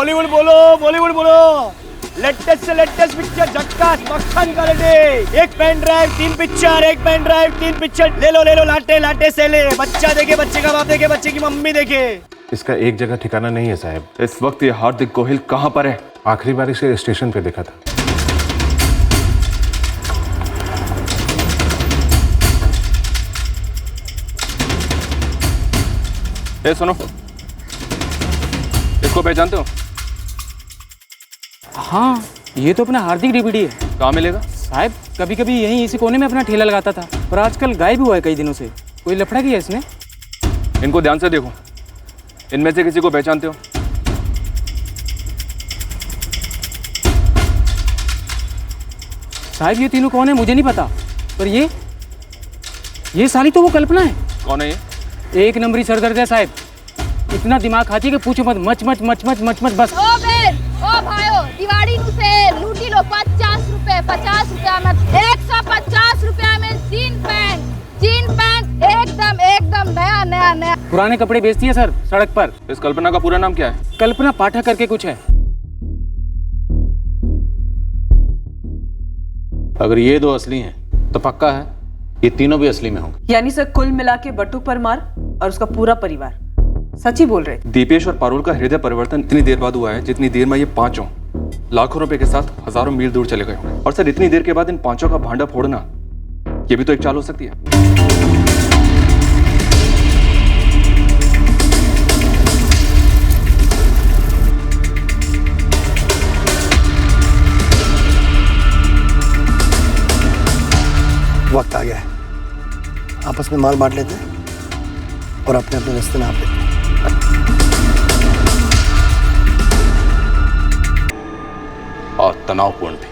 Hollywood बोलो, बॉलीवुड बोलो, latest से लेटेस्ट पिक्चर, झक्कास मक्खन का रेडी। एक पेन ड्राइव 3 पिक्चर, एक पेन ड्राइव 3 पिक्चर, ले लो लाटे लाटे से ले। बच्चा देखे, बच्चे का बाप देखे, बच्चे की मम्मी देखे। इसका एक जगह ठिकाना नहीं है साहब। इस वक्त ये हार्दिक गोहिल कहाँ पर है? आखिरी बार इसे स्टेशन पे देखा था। ए सुनो, इसको पहचानते हो? हाँ, ये तो अपना हार्दिक डीवीडी है। कहाँ मिलेगा? साहब कभी कभी यहीं इसी कोने में अपना ठेला लगाता था, पर आजकल गायब हुआ है कई दिनों से। कोई लफड़ा किया इसने? इनको ध्यान से देखो, इनमें से किसी को पहचानते हो? साहब ये तीनों कौन है मुझे नहीं पता, पर ये साली तो वो कल्पना है। कौन है ये? एक नंबरी सरदर्द है साहब, इतना दिमाग खाती है कि पूछो मत। Much much much much much much बस। ओ बेर, ओ भाइयो, दिवाड़ी नु से लूटी लो 50 रुपए में 150 रुपया में जीन पैंट एकदम नया। पुराने कपड़े बेचती है सर सड़क पर। इस कल्पना का पूरा नाम क्या है? कल्पना पाठक करके कुछ है। अगर ये 2 असली हैं तो पक्का है ये तीनों भी असली में होंगे। यानी सर कुल मिला के बटू परमार और उसका पूरा परिवार सच ही बोल रहे थे। दीपेश और पारुल का हृदय परिवर्तन इतनी देर बाद हुआ है जितनी देर में ये पांचों लाखों रुपए के साथ हजारों मील दूर चले गए होंगे। और सर इतनी देर के बाद इन पांचों का भांडा फोड़ना, ये भी तो एक चाल हो सकती है। वक्त आ गया है, आपस में माल बांट लेते हैं और अपने अपने रास्ते नाप लेते हैं। और तनावपूर्ण भी।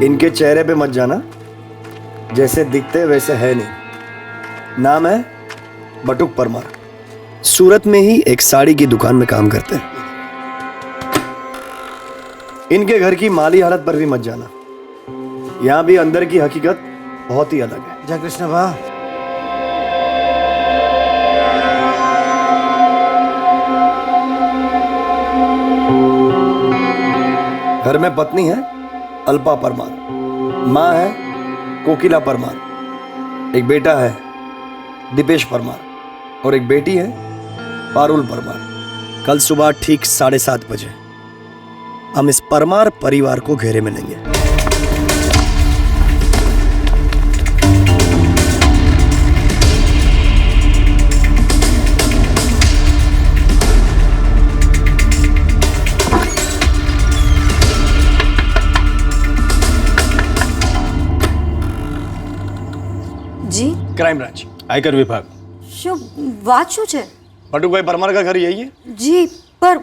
इनके चेहरे पे मत जाना, जैसे दिखते वैसे है नहीं। नाम है बटुक परमार, सूरत में ही एक साड़ी की दुकान में काम करते हैं। इनके घर की माली हालत पर भी मत जाना, यहां भी अंदर की हकीकत बहुत ही अलग है। जय कृष्ण भा। घर में पत्नी है अल्पा परमार, मां है कोकिला परमार, एक बेटा है दीपेश परमार और एक बेटी है पारुल परमार। कल सुबह ठीक 7:30 बजे हम इस परमार परिवार को घेरे में लेंगे। जी क्राइम ब्रांच, आयकर विभाग। શું વાત શું છે? बटुक भाई परमार का घर यही है। जी, पर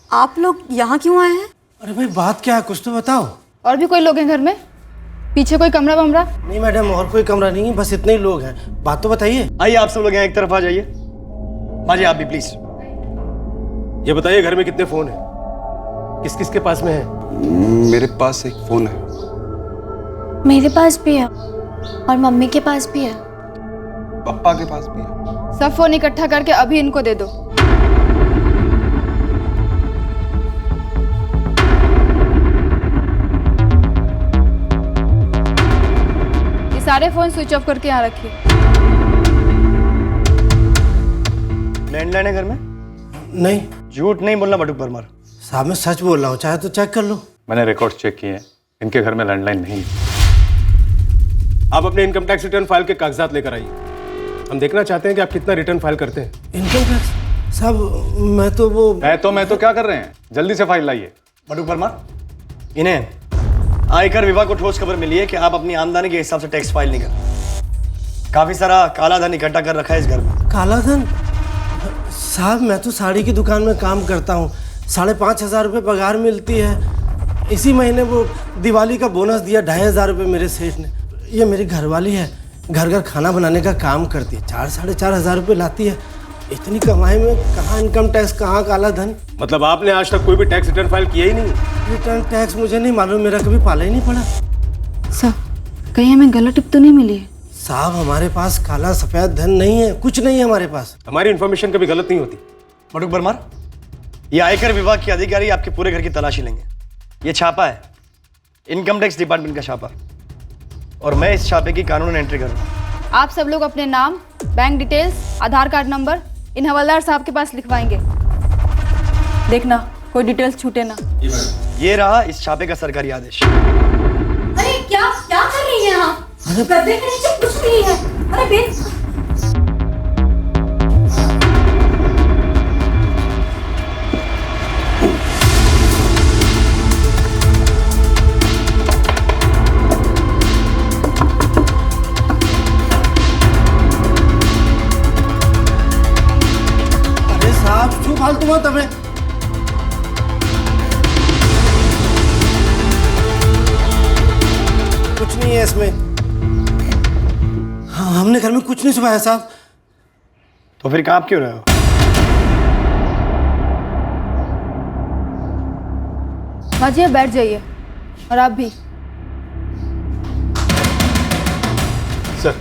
आप लोग यहाँ क्यों आए हैं? अरे भाई बात क्या है, कुछ तो बताओ। और भी कोई लोग हैं घर में? पीछे कोई कमरा वमरा? नहीं मैडम, और कोई कमरा नहीं है, बस इतने ही लोग हैं। बात तो बताइए। आइए आप सब लोग यहाँ एक तरफ आ जाइए। माँ जी आप भी प्लीज। ये बताइए घर में कितने फोन हैं? किस किस के पास में है? मेरे पास एक फोन है। मेरे पास भी है और मम्मी के पास भी है। पापा के पास भी है। सब फोन इकट्ठा करके अभी इनको दे दो। ये सारे फोन स्विच ऑफ करके यहाँ रखिए। लैंडलाइन है घर में? नहीं झूठ नहीं बोलना बटुक परमार। साहब मैं सच बोल रहा हूँ, चाहे तो चेक कर लो। मैंने रिकॉर्ड चेक किए हैं, इनके घर में लैंडलाइन नहीं है। आप अपने इनकम टैक्स रिटर्न फाइल के कागजात लेकर आइए। हम देखना चाहते हैं कि आप कितना रिटर्न फाइल करते हैं। इनकम टैक्स साहब, मैं तो क्या कर रहे हैं? जल्दी से फाइल लाइए। बटुक परमार, इन्हें आयकर विभाग को ठोस खबर मिली है कि आप अपनी आमदनी के हिसाब से टैक्स फाइल नहीं कर। काफी सारा काला धन इकट्ठा कर रखा है इस घर में। काला धन? साहब मैं तो साड़ी की दुकान में काम करता हूँ, 5,500 रुपये पगार मिलती है। इसी महीने वो दिवाली का बोनस दिया 2,500 रुपये मेरे सेठ ने। ये मेरी घरवाली है, घर घर खाना बनाने का काम करती है, 4-4,500 रुपये लाती है। इतनी कमाई में कहाँ इनकम टैक्स, कहाँ काला धन? मतलब आपने आज तक कोई भी टैक्स रिटर्न फाइल किया ही नहीं? रिटर्न टैक्स मुझे नहीं मालूम, मेरा कभी पाला ही नहीं पड़ा। सर कहीं हमें गलत टिप तो नहीं मिली है? साहब हमारे पास काला सफेद धन नहीं है, कुछ नहीं है हमारे पास। हमारी इन्फॉर्मेशन कभी गलत नहीं होती। बटुक परमार, ये आयकर विभाग के अधिकारी आपके पूरे घर की तलाशी लेंगे। ये छापा है, इनकम टैक्स डिपार्टमेंट का छापा, और मैं इस छापे की कानूनन एंट्री करूंगा। आप सब लोग अपने नाम, bank details, Aadhaar card number इन हवलदार साहब के पास लिखवाएंगे। देखना कोई डिटेल्स छूटे ना। ये रहा इस छापे का सरकारी आदेश। अरे क्या क्या कर रही है आप? गद्दे के नीचे कुछ नहीं है। अरे बेन, अरे साहब क्यों फालतू मत हमें? कुछ नहीं है इसमें। हाँ, हमने घर में कुछ नहीं छुपाया साहब। तो फिर कांप क्यों रहे हो? माजिए बैठ जाइए, और आप भी। सर,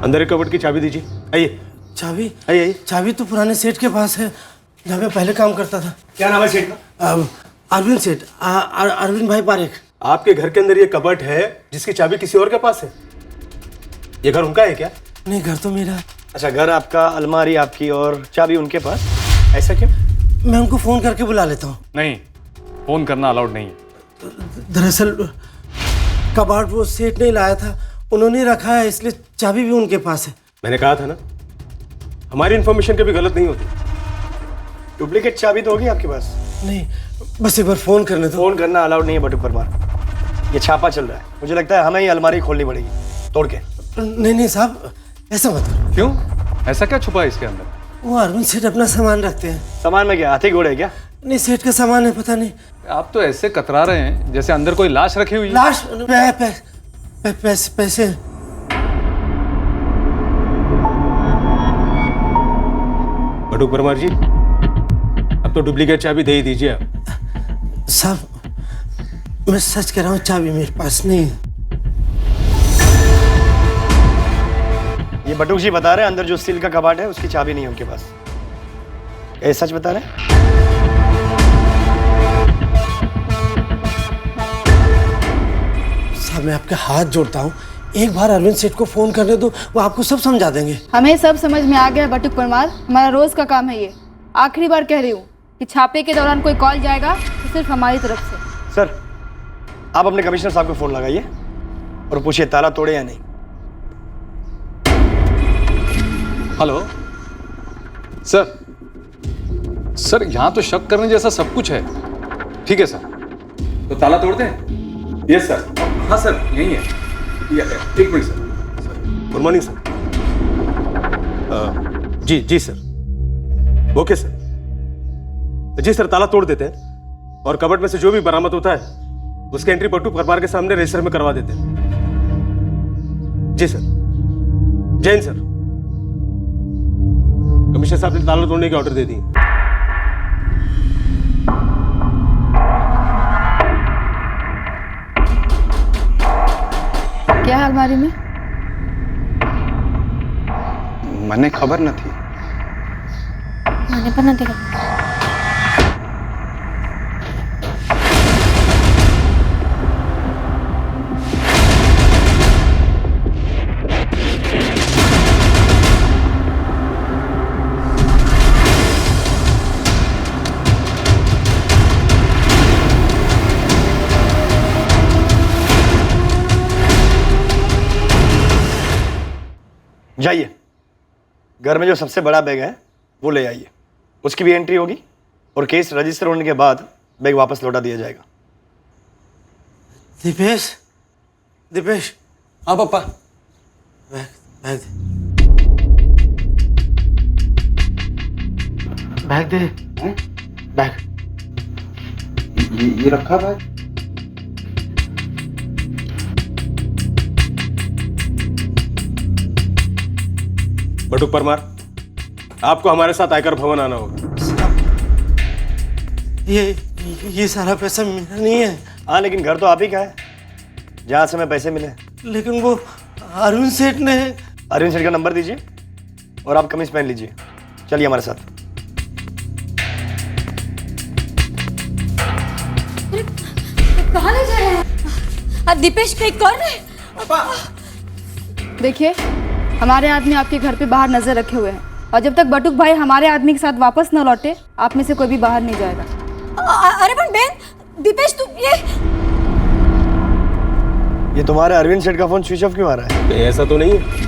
अंदर एक कबर्ड की चाबी दीजिए। आइए चाबी? आइए आइए। चाबी तो पुराने सेठ के पास है, जहाँ मैं पहले काम करता था। क्या नाम है सेठ का? अरविंद सेठ, अरविंद भाई पारेख। आपके घर के अंदर ये कबर्ड है जिसकी चाबी किसी और के पास है? ये घर उनका है क्या? नहीं, घर तो मेरा है। अच्छा, घर आपका, अलमारी आपकी और चाबी उनके पास, ऐसा क्यों? मैं उनको फोन करके बुला लेता हूँ। नहीं, फोन करना अलाउड नहीं है। दरअसल कबाड़ वो सेठ नहीं लाया था, उन्होंने रखा है, इसलिए चाबी भी उनके पास है। मैंने कहा था ना, हमारी इन्फॉर्मेशन कभी गलत नहीं होती। डुप्लीकेट चाबी तो होगी आपके पास? नहीं, बस एक बार फोन करने दो। फोन करना अलाउड नहीं है बटुक परमार। ये छापा चल रहा है, मुझे लगता है हमें ये अलमारी खोलनी पड़ेगी तोड़ के। नहीं साहब, ऐसा मत करो। क्यों? ऐसा क्या छुपा है इसके अंदर? वो अरविंद सेठ अपना सामान रखते हैं। सामान में क्या हाथी घोड़े क्या? नहीं, सेठ का सामान है, पता नहीं। आप तो ऐसे कतरा रहे हैं जैसे अंदर कोई लाश रखी हुई है। लाश? पैसे। बटुक परमार जी, अब तो डुप्लीकेट चाबी दे ही दीजिए आप। साहब मैं सच कह रहा हूँ, चाबी मेरे पास नहीं है। ये बटुक जी बता रहे हैं अंदर जो स्टील का कबाड़ है उसकी चाबी नहीं है उनके पास। ये सच बता रहे हैं? साहब मैं आपके हाथ जोड़ता हूँ, एक बार अरविंद सेठ को फोन करने दो, वो आपको सब समझा देंगे। हमें सब समझ में आ गया है बटुक परमार, हमारा रोज का काम है ये। आखिरी बार कह रही हूँ कि छापे के दौरान कोई कॉल जाएगा तो सिर्फ हमारी तरफ से। सर, आप अपने कमिश्नर साहब को फोन लगाइए और पूछिए ताला तोड़े या नहीं। हेलो सर, यहाँ तो शक करने जैसा सब कुछ है। ठीक है सर, तो ताला तोड़ दें? Yes sir. हाँ सर, यही है। एक minute sir. Good morning sir. जी सर। Okay sir. जी सर, ताला तोड़ देते हैं और कबर्ड में से जो भी बरामद होता है उसकी एंट्री बटुक परमार के सामने रजिस्टर में करवा देते हैं। जी सर। जैन सर, कमिश्नर साहब ने ताला तोड़ने के ऑर्डर दे दिए। क्या है अलमारी में? मैंने खबर न थी। मैंने पर ना देखा। जाइए, घर में जो सबसे बड़ा बैग है वो ले आइए, उसकी भी एंट्री होगी और केस रजिस्टर होने के बाद बैग वापस लौटा दिया जाएगा। दीपेश। हाँ पापा। बैग दे। बैग। ये रखा था। बटुक परमार, आपको हमारे साथ आयकर भवन आना होगा। ये सारा पैसा मेरा नहीं है। हाँ, लेकिन घर तो आप ही का है, जहाँ से हमें पैसे मिले। लेकिन वो अरविंद सेठ ने। अरविंद सेठ का नंबर दीजिए और आप कमीज पहन लीजिए। चलिए हमारे साथ। कहाँ ले जा रहे हैं? दीपेश कहीं कौन है? देखिए, हमारे आदमी आपके घर पे बाहर नजर रखे हुए हैं और जब तक बटुक भाई हमारे आदमी के साथ वापस न लौटे, आप में से कोई भी बाहर नहीं जाएगा। अरे पण बहन, दीपेश तू ये तुम्हारे अरविंद सेठ का फोन स्विच ऑफ क्यों आ रहा है? ऐसा तो नहीं है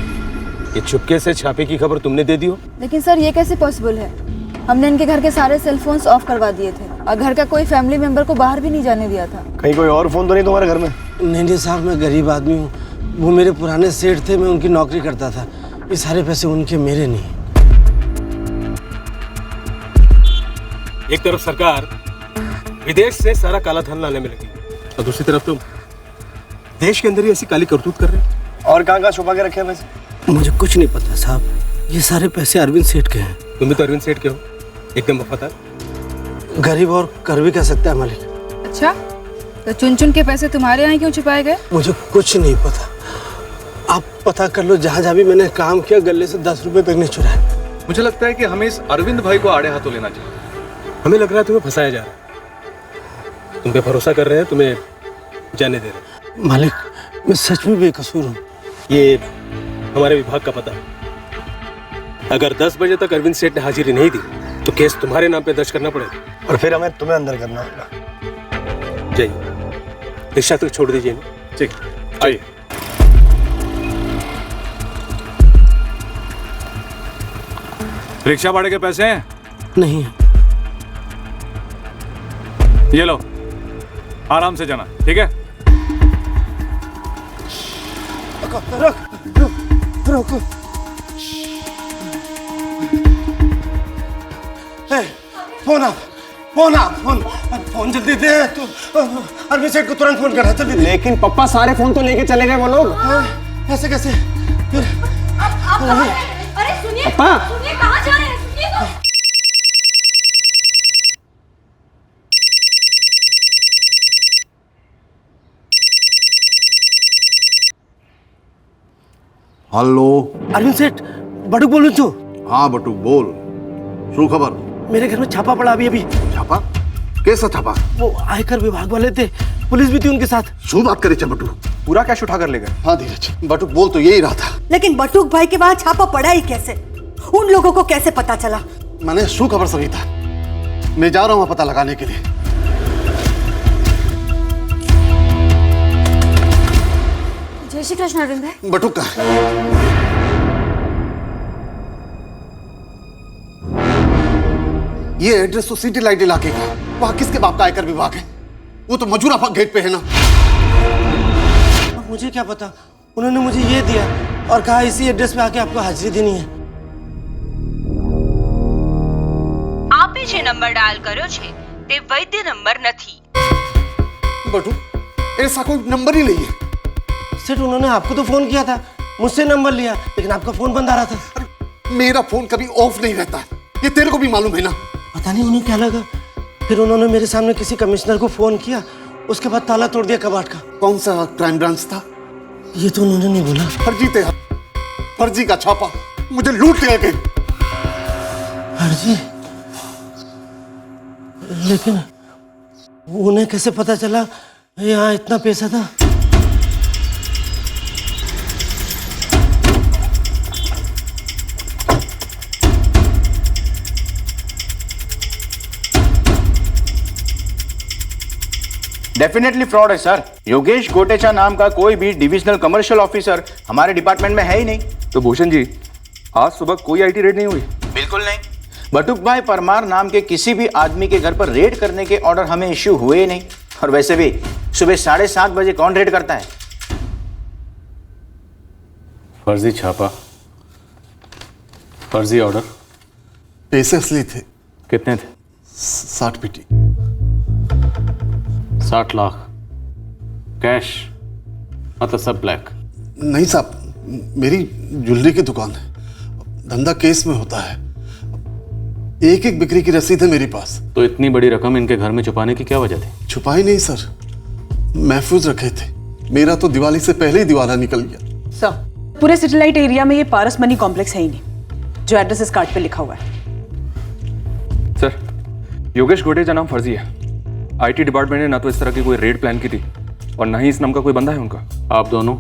ये चुपके से छापे की खबर तुमने दे दी हो? लेकिन सर, ये कैसे पॉसिबल है? हमने इनके घर के सारे सेल फोन्स ऑफ करवा दिए थे और घर का कोई फैमिली मेंबर को बाहर भी नहीं जाने दिया था। कहीं कोई और फोन तो नहीं तुम्हारे घर में? नहीं साहब, मैं गरीब आदमी हूँ। वो मेरे पुराने सेठ थे, मैं उनकी नौकरी करता था। ये सारे पैसे उनके, मेरे नहीं। एक तरफ सरकार विदेश से सारा काला धन लाने में लगी और दूसरी तरफ तुम देश के अंदर ही ऐसी काली करतूत कर रहे हैं। और कहाँ छुपा के रखे हैं पैसे? मुझे कुछ नहीं पता साहब, ये सारे पैसे अरविंद सेठ के हैं। तुम भी तो अरविंद सेठ के हो, एकदम वफादार। गरीब और कर भी कह सकता है मालिक। अच्छा, तो चुन चुन के पैसे तुम्हारे यहाँ क्यों छुपाए गए? मुझे कुछ नहीं पता, आप पता कर लो। जहाँ जहाँ भी मैंने काम किया, गले से 10 रुपए तक नहीं चुराए। मुझे लगता है कि हमें इस अरविंद भाई को आड़े हाथों लेना चाहिए। हमें लग रहा है तुम्हें फंसाया जा रहा है। तुम पे भरोसा कर रहे हैं, तुम्हें जाने दे रहे हैं। मालिक, मैं सच में बेकसूर हूँ। ये हमारे विभाग का पता है। अगर 10 बजे तक अरविंद सेठ ने हाजिरी नहीं दी तो केस तुम्हारे नाम पे दर्ज करना पड़ेगा और फिर हमें तुम्हें अंदर करना होगा। जाइए, रिक्शा तक छोड़ दीजिए। ठीक, आइए। रिक्शा भाड़े के पैसे हैं? नहीं। ये लो, आराम से जाना, ठीक है? रुक। फोन जल्दी दे। तू अरविंद सेठ को तुरंत फोन करना, जल्दी। लेकिन पप्पा, सारे फोन तो लेके चले गए वो लोग। ऐसे कैसे? अरे सुनिए, पापा। सुनिए, कहाँ जा रहे हैं? सुनिए तो। हेलो, अरविंद सेठ, बटुक बोल रही तू? हाँ बटू बोल, शू खबर? मेरे घर में छापा पड़ा अभी। छापा? कैसा छापा? वो आयकर विभाग वाले थे, पुलिस भी थी उनके साथ। शू बात करे बटू? पूरा कैश उठा कर ले गए? हाँ धीरज, बटू बोल तो यही रहा था। लेकिन बटुक भाई के वहां छापा पड़ा ही कैसे? उन लोगों को कैसे पता चला? मैंने शू खबर सही था, मैं जा रहा हूँ पता लगाने के लिए। जय श्री कृष्ण अरविंद भाई। बटुक का ये एड्रेस तो सिटी लाइट इलाके का। वहां किसके बाप का आयकर विभाग है? वो तो मजूरा गेट पे है ना। मुझे क्या पता, उन्होंने मुझे ये दिया और कहा इसी एड्रेस पे आके आपको हाजिरी देनी है। आपे जे नंबर डायल કર્યો છે તે વૈધ નંબર નથી। बटू, ऐसा कोई नंबर ही नहीं है। सेठ, उन्होंने आपको तो फोन किया था, मुझसे नंबर लिया, लेकिन आपका फोन बंद आ रहा था। मेरा फोन कभी ऑफ नहीं रहता, ये तेरे को भी मालूम है ना। पता नहीं उन्हें क्या लगा, फिर उन्होंने मेरे सामने किसी कमिश्नर को फोन किया, उसके बाद ताला तोड़ दिया कबाट का। कौन सा क्राइम ब्रांच था? ये तो उन्होंने नहीं बोला। फर्जी थे, फर्जी का छापा, मुझे लूट ले गए। फर्जी? लेकिन उन्हें कैसे पता चला यहाँ इतना पैसा था? डेफिनेटली फ्रॉड है सर। योगेश गोटेचा नाम का कोई भी डिविजनल कमर्शियल ऑफिसर हमारे डिपार्टमेंट में है ही नहीं। तो भूषण जी, आज सुबह कोई आईटी रेड नहीं हुई? बिल्कुल नहीं। बटुक भाई परमार नाम के किसी भी आदमी के घर पर रेड करने के ऑर्डर हमें इश्यू हुए ही नहीं। और वैसे भी सुबह 7:30 बजे कौन रेड करता है? फर्जी छापा, फर्जी ऑर्डर। पैसे असली थे। कितने थे? 60 पेटी। 60 लाख कैश, मतलब सब ब्लैक? नहीं साहब, मेरी ज्वेलरी की दुकान है, धंधा केस में होता है, एक एक बिक्री की रसीद है मेरे पास। तो इतनी बड़ी रकम इनके घर में छुपाने की क्या वजह थी? छुपाई नहीं सर, महफूज रखे थे। मेरा तो दिवाली से पहले ही दिवाला निकल गया। सर, पूरे सैटेलाइट एरिया में ये पारस मनी कॉम्प्लेक्स है ही नहीं, जो एड्रेस इस कार्ड पे लिखा हुआ है। सर, योगेश गोटेजा नाम फर्जी है। आईटी डिपार्टमेंट ने ना तो इस तरह की कोई रेड प्लान की थी और ना ही इस नाम का कोई बंदा है उनका। आप दोनों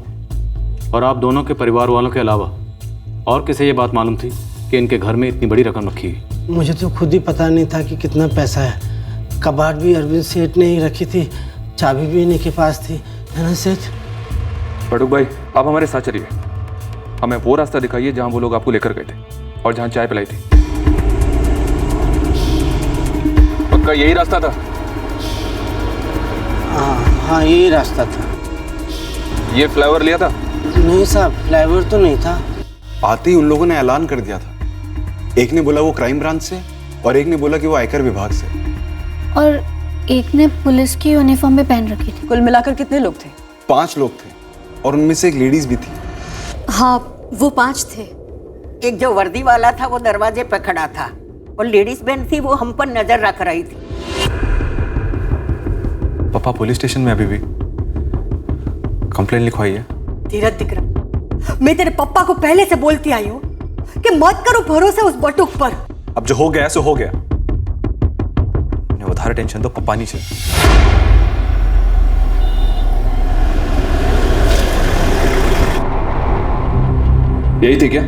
और आप दोनों के परिवार वालों के अलावा और किसे ये बात मालूम थी कि इनके घर में इतनी बड़ी रकम रखी है? मुझे तो खुद ही पता नहीं था कि कितना पैसा है। कबाड़ भी अरविंद सेठ ने ही रखी थी, चाबी भी इन्हीं के पास थी, है ना सेठ? बटुक भाई, आप हमारे साथ चलिए, हमें वो रास्ता दिखाइए जहाँ वो लोग आपको लेकर गए थे और जहाँ चाय पिलाई थी। पक्का यही रास्ता था? हाँ यही रास्ता था। ये फ्लाईओवर लिया था? नहीं साहब, फ्लाईओवर तो नहीं था। आते ही उन लोगों ने ऐलान कर दिया था। एक ने बोला वो क्राइम ब्रांच से और एक ने बोला कि वो आयकर विभाग से, और एक ने पुलिस की यूनिफॉर्म भी पहन रखी थी। कुल मिलाकर कितने लोग थे? 5 लोग थे और उनमें से एक लेडीज भी थी। हाँ, वो 5 थे। एक जो वर्दी वाला था वो दरवाजे पे खड़ा था और लेडीज बहन थी वो हम पर नजर रख रही थी। पापा पुलिस स्टेशन में अभी भी कंप्लेंट लिखवाई है। धीरज विक्रम, मैं तेरे पापा को पहले से बोलती आई हूँ कि मत करो भरोसा उस बटुक पर। अब जो हो गया सो हो गया, उन्हें उधार टेंशन तो पप्पा नहीं चाहिए। यही थी क्या?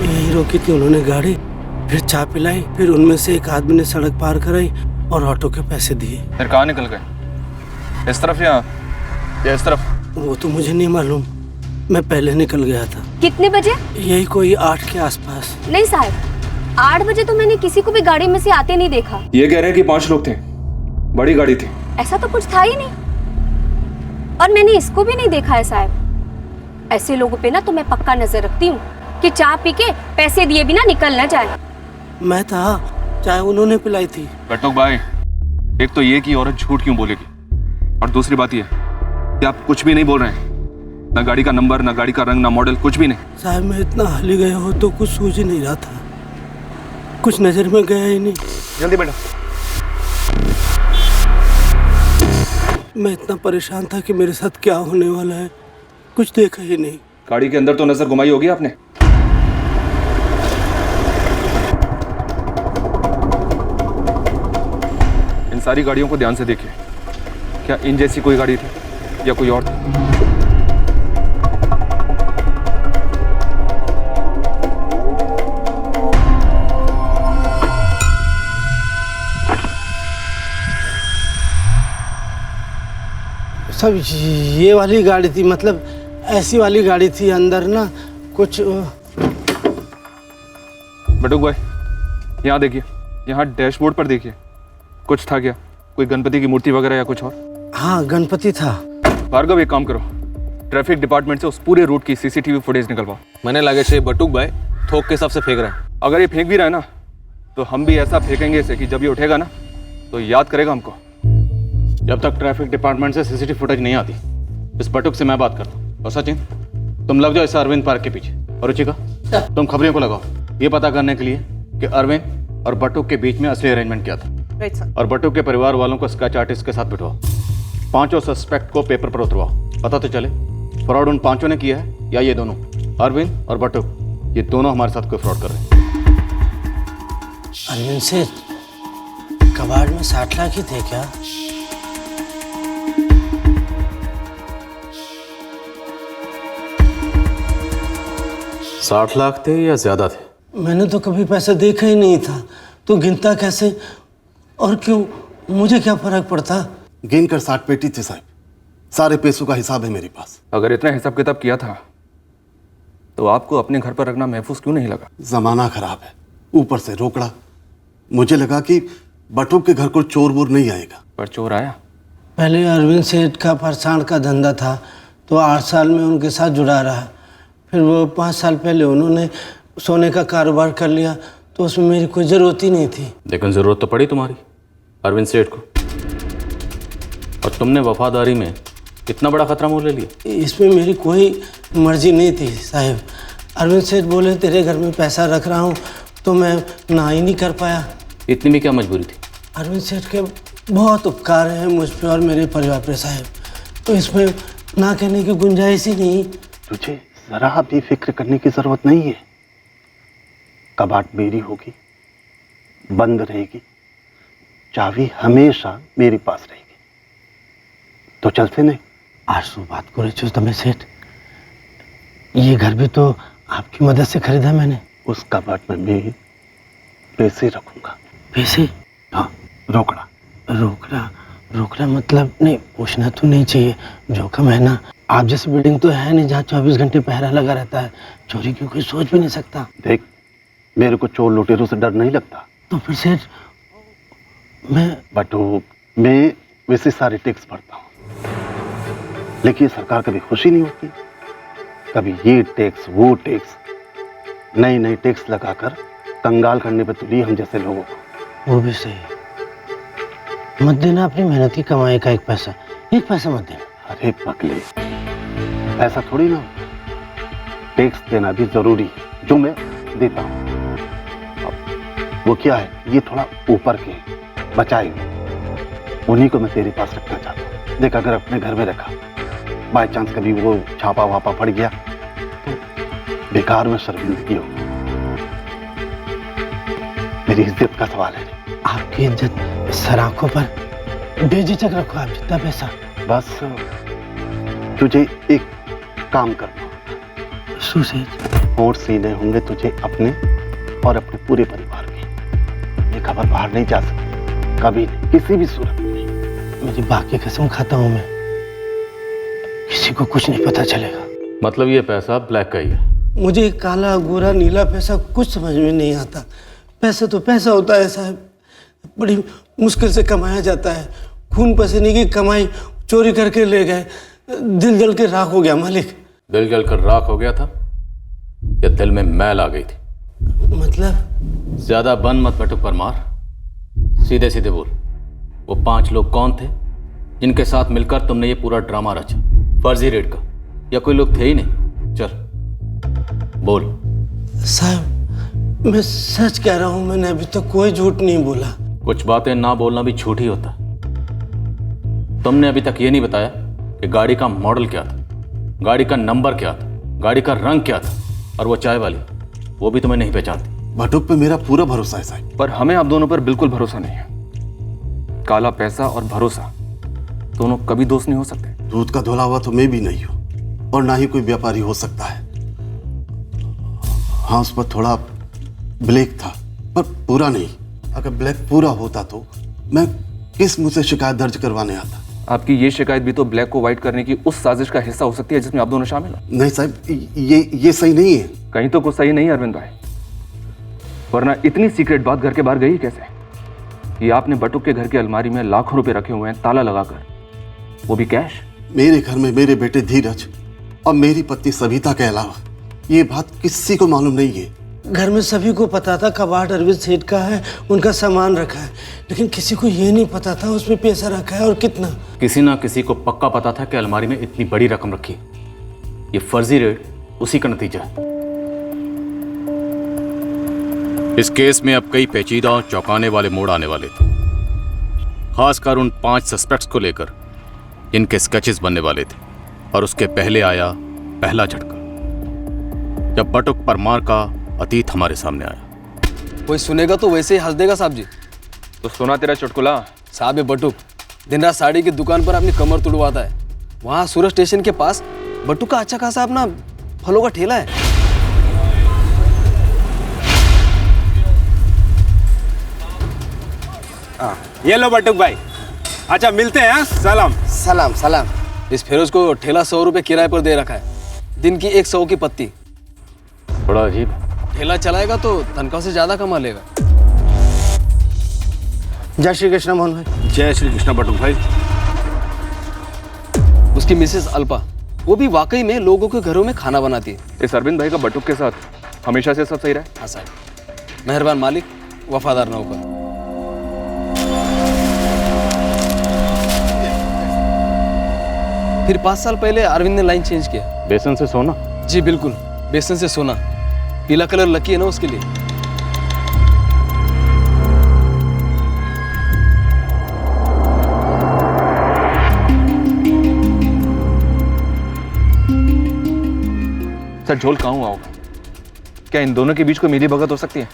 यही रोकी थी उन्होंने गाड़ी, फिर चाय पिलाई, फिर उनमें से एक आदमी ने सड़क पार कराई और ऑटो के पैसे दिए। फिर कहाँ निकल गए? इस तरफ या इस तरफ? वो तो मुझे नहीं मालूम, मैं पहले निकल गया था। कितने बजे? यही कोई 8 के आसपास। नहीं साहब, 8 बजे तो मैंने किसी को भी गाड़ी में से आते नहीं देखा। ये कह रहे हैं कि 5 लोग थे, बड़ी गाड़ी थी। ऐसा तो कुछ था ही नहीं, और मैंने इसको भी नहीं देखा है साहब। ऐसे लोगों पे ना तो मैं पक्का नजर रखती हूँ कि चाय पी के पैसे दिए बिना निकल ना जाए। मैं था, चाय उन्होंने पिलाई थी। बटुक भाई, एक तो ये कि औरत झूठ क्यों बोलेगी, और दूसरी बात ये कि आप कुछ भी नहीं बोल रहे हैं, ना गाड़ी का नंबर, ना गाड़ी का रंग, ना मॉडल, कुछ भी नहीं। साहब मैं इतना हली गया हो तो कुछ सूझ ही नहीं रहा था, कुछ नजर में गया ही नहीं। जल्दी बैठो। मैं इतना परेशान था कि मेरे साथ क्या होने वाला है, कुछ देखा ही नहीं। गाड़ी के अंदर तो नजर घुमाई होगी आपने? इन सारी गाड़ियों को ध्यान से देखिए, क्या इन जैसी कोई गाड़ी थी या कोई और थी? सब ये वाली गाड़ी थी, मतलब ऐसी वाली गाड़ी थी, अंदर ना कुछ। बटुक भाई, यहाँ देखिए, यहाँ डैशबोर्ड पर देखिए, कुछ था क्या? कोई गणपति की मूर्ति वगैरह या कुछ और? हाँ गणपति था। भार्गव एक काम करो, ट्रैफिक डिपार्टमेंट से उस पूरे रूट की सीसीटीवी फुटेज निकलवाओ। मैंने लगे छे बटुक भाई थोक के हिसाब से फेंक रहे हैं। अगर ये फेंक भी रहा है ना, तो हम भी ऐसा फेंकेंगे इसे कि जब ये उठेगा ना तो याद करेगा हमको। जब तक ट्रैफिक डिपार्टमेंट से सीसीटीवी फुटेज नहीं आती, इस बटुक से मैं बात करता हूँ। और सचिन, तुम लग जाओ इस अरविंद पार्क के पीछे, और रुचिका तुम खबरियों को लगाओ, ये पता करने के लिए कि अरविंद और बटुक के बीच में असली अरेंजमेंट क्या था। Right sir. और बटुक के परिवार वालों को स्केच आर्टिस्ट के साथ बिठवाओ, 5 सस्पेक्ट को पेपर पर उतरवाओ, पता तो चले फ्रॉड उन 5 ने किया है या ये दोनों, अरविंद और बटुक, ये दोनों हमारे साथ कोई फ्रॉड कर रहे हैं। अरविंद से कबाड़ में 60 लाख ही थे क्या? $60 लाख थे या ज्यादा थे? मैंने तो कभी पैसा देखा ही नहीं था, तो गिनता कैसे और क्यों? मुझे क्या फर्क पड़ता? गिन कर 60 पेटी थे साहब, सारे पैसों का हिसाब है मेरे पास। अगर इतना हिसाब किताब किया था तो आपको अपने घर पर रखना महफूज क्यों नहीं लगा? जमाना खराब है, ऊपर से रोकड़ा। मुझे लगा कि बटुक के घर को चोर वोर नहीं आएगा। पर चोर आया। पहले अरविंद सेठ का फरसाण का धंधा था, तो 8 साल में उनके साथ जुड़ा रहा। फिर वो 5 साल पहले उन्होंने सोने का कारोबार कर लिया तो उसमें मेरी कोई ज़रूरत ही नहीं थी। लेकिन ज़रूरत तो पड़ी तुम्हारी अरविंद सेठ को, और तुमने वफादारी में इतना बड़ा खतरा मोल ले लिया। इसमें मेरी कोई मर्जी नहीं थी साहब। अरविंद सेठ बोले तेरे घर में पैसा रख रहा हूँ, तो मैं ना ही नहीं कर पाया। इतनी में क्या मजबूरी थी? अरविंद सेठ के बहुत उपकार हैं मुझ पे और मेरे परिवार पे साहब, तो इसमें ना कहने की गुंजाइश ही नहीं। तुझे जरा भी फिक्र करने की जरूरत नहीं है। कबाट मेरी होगी, बंद रहेगी, चाबी हमेशा मेरे पास रहेगी। तो चल से नहीं आरसू बात करे छो तमें सेठ, ये घर भी तो आपकी मदद से खरीदा मैंने। उस कबाट में मैं पैसे रखूंगा। पैसे? हाँ, रोकड़ा। रोकड़ा? रोकड़ा मतलब? नहीं, पूछना तो नहीं चाहिए, जोखिम है ना। आप जैसी बिल्डिंग तो है नहीं जहाँ 24 घंटे पहरा लगा रहता है, चोरी की कोई सोच भी नहीं सकता। देख, मेरे को चोर लुटेरों से डर नहीं लगता। तो फिर सेठ मैं वैसे सारे टैक्स भरता हूँ, लेकिन सरकार कभी खुशी नहीं होती। कभी ये टैक्स वो टैक्स, नई नई टैक्स लगाकर कंगाल करने पर तुली हम जैसे लोगों को। वो भी सही, मत देना अपनी मेहनत की कमाई का एक पैसा मत देना। अरे पगले, ऐसा थोड़ी ना, टैक्स देना भी जरूरी है, जो मैं देता हूँ। वो क्या है, ये थोड़ा ऊपर के बचाए हुए, उन्हीं को मैं तेरे पास रखना चाहता हूँ। देख, अगर अपने घर में रखा, बाय चांस कभी वो छापा वापा पड़ गया तो बेकार में शर्मिंदगी हो। मेरी इज्जत का सवाल है। आपकी इज्जत सर आंखों पर, बेझिझक रखो आप जितना पैसा। बस तुझे एक काम करना, सुसेठ और सीने होंगे तुझे अपने और अपने पूरे परिवार के। ये खबर बाहर नहीं जा सकती कभी नहीं, किसी भी सूरत में। मेरी बाकी कसम खाता हूं मैं, किसी को कुछ नहीं पता चलेगा। मतलब ये पैसा ब्लैक का ही है? मुझे काला गोरा नीला पैसा कुछ समझ में नहीं आता। पैसा तो पैसा होता है साहब, बड़ी मुश्किल से कमाया जाता है। खून पसीने की कमाई चोरी करके ले गए, दिल जल के राख हो गया मालिक। दिल जल कर राख हो गया था या दिल में मैल आ गई थी? मतलब? ज्यादा बन मत बटुक परमार, सीधे सीधे बोल। वो 5 लोग कौन थे जिनके साथ मिलकर तुमने ये पूरा ड्रामा रचा, फर्जी रेड का? या कोई लोग थे ही नहीं? चल बोल। साहब मैं सच कह रहा हूं, मैंने अभी तक कोई झूठ नहीं बोला। कुछ बातें ना बोलना भी झूठ ही होता है। तुमने अभी तक ये नहीं बताया कि गाड़ी का मॉडल क्या था, गाड़ी का नंबर क्या था, गाड़ी का रंग क्या था, और वो चाय वाली, वो भी तुम्हें नहीं पहचानती। बटुक पे मेरा पूरा भरोसा है साहब। पर हमें आप दोनों पर बिल्कुल भरोसा नहीं है। काला पैसा और भरोसा दोनों कभी दोस्त नहीं हो सकते। दूध का धुला हुआ तो मैं भी नहीं हूं, और ना ही कोई व्यापारी हो सकता है। हाँ, उस पर थोड़ा ब्लैक था, पर पूरा नहीं। अगर ब्लैक पूरा होता तो मैं किस मुझसे शिकायत दर्ज करवाने आता? आपकी ये शिकायत भी तो ब्लैक को व्हाइट करने की उस साजिश का हिस्सा हो सकती है जिसमें आप दोनों शामिल हो। नहीं साहब, ये सही नहीं है। कहीं तो कुछ सही नहीं है अरविंद भाई, वरना इतनी सीक्रेट बात घर के बाहर गई कैसे? ये आपने बटुक के घर की अलमारी में लाखों रुपए रखे हुए हैं ताला लगाकर, वो भी कैश। मेरे घर में मेरे बेटे धीरज और मेरी पत्नी सविता के अलावा ये बात किसी को मालूम नहीं है। घर में सभी को पता था कबाट अरविंद सेठ का है, उनका सामान रखा है, लेकिन किसी को ये नहीं पता था उसमें पैसा रखा है और कितना। किसी ना किसी को पक्का पता था कि अलमारी में इतनी बड़ी रकम रखी है। ये फर्जी रेड उसी का नतीजा है। इस केस में अब कई पेचीदा और चौंकाने वाले मोड़ आने वाले थे, खासकर उन 5 सस्पेक्ट्स को लेकर जिनके स्केचेस बनने वाले थे। और उसके पहले आया पहला झटका जब बटुक परमार का अतीत हमारे सामने आया। कोई सुनेगा तो वैसे ही हंस देगा साहब जी। तो सुना तेरा चुटकुला? साहब ये बटुक दिन रात साड़ी की दुकान पर अपनी कमर तुड़वाता है। वहाँ सूरत स्टेशन के पास बटुक का अच्छा खासा अपना फलों का ठेला है। ये लो बटुक भाई, अच्छा मिलते हैं। सलाम सलाम सलाम। इस फिरोज को ठेला 100 रुपए किराए पर दे रखा है, दिन की 100 की पत्ती। बड़ा अजीब। ठेला चलाएगा तो तनख्वाह से ज्यादा कमा लेगा। जय श्री कृष्ण मोहन भाई। जय श्री कृष्ण बटुक भाई। उसकी मिसेस अल्पा, वो भी वाकई में लोगों के घरों में खाना बनाती है। इस अरविंद भाई का बटुक के साथ हमेशा से सब सही रहे। हाँ साहब, मेहरबान मालिक, वफादार नौकर। फिर 5 साल पहले अरविंद ने लाइन चेंज किया। बेसन से सोना? जी बिल्कुल, बेसन से सोना। पीला कलर लकी है ना उसके लिए। सर झोल कहाँ हुआ होगा? क्या इन दोनों के बीच कोई मिली भगत हो सकती है?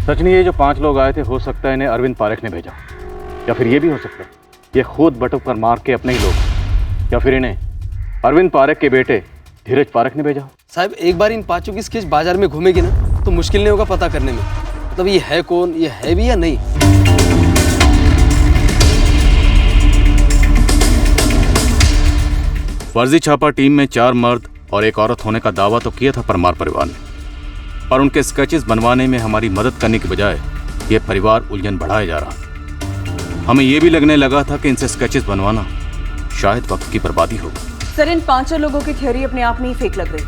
सच नहीं, ये जो 5 लोग आए थे हो सकता है इन्हें अरविंद पारेख ने भेजा, या फिर ये भी हो सकता है ये खुद बटुक परमार के अपने ही लोग, या फिर इन्हें अरविंद पारेख के बेटे धीरज पारेख ने भेजा। साहब एक बार इन 5 की स्केच बाजार में घूमेगी ना तो मुश्किल नहीं होगा पता करने में, मतलब ये है कौन, ये है भी या नहीं। फर्जी छापा टीम में 4 मर्द और 1 औरत होने का दावा तो किया था परमार परिवार ने, और उनके स्केचेस बनवाने में हमारी मदद करने की बजाय ये परिवार उलझन बढ़ाया जा रहा। हमें ये भी लगने लगा था कि इनसे स्केचेस बनवाना शायद वक्त की बर्बादी हो। सर इन 5 लोगों की थ्योरी अपने आप में ही फेक लग रही।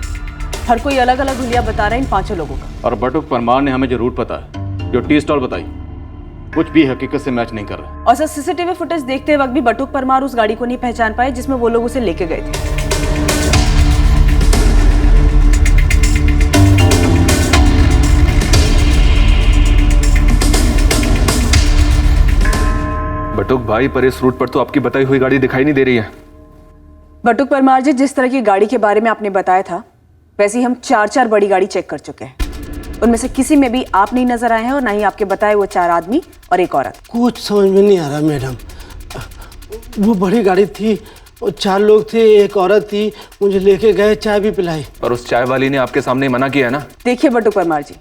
हर कोई अलग अलग हुलिया बता रहा है इन 5 लोगों का। और बटुक परमार ने हमें जो रूट पता है, जो टी स्टॉल बताई, कुछ भी हकीकत से मैच नहीं कर रहा। और सर सीसीटीवी फुटेज देखते वक्त भी बटुक परमार उस गाड़ी को नहीं पहचान पाए जिसमें वो लोग उसे लेके गए थे। बटुक भाई, पर इस रूट पर तो आपकी बताई हुई गाड़ी दिखाई नहीं दे रही है। बटुक परमार जी, जिस तरह की गाड़ी के बारे में आपने बताया था वैसे ही हम 4 बड़ी गाड़ी चेक कर चुके हैं। उनमें से किसी में भी आप नहीं नजर आए हैं और ना ही आपके बताए वो 4 आदमी और 1 औरत। कुछ समझ में नहीं आ रहा मैडम। वो बड़ी गाड़ी थी, वो 4 लोग थे, 1 औरत थी, मुझे लेके गए, चाय भी पिलाई। और उस चाय वाली ने आपके सामने मना किया है ना? देखिए बटुक परमार जी,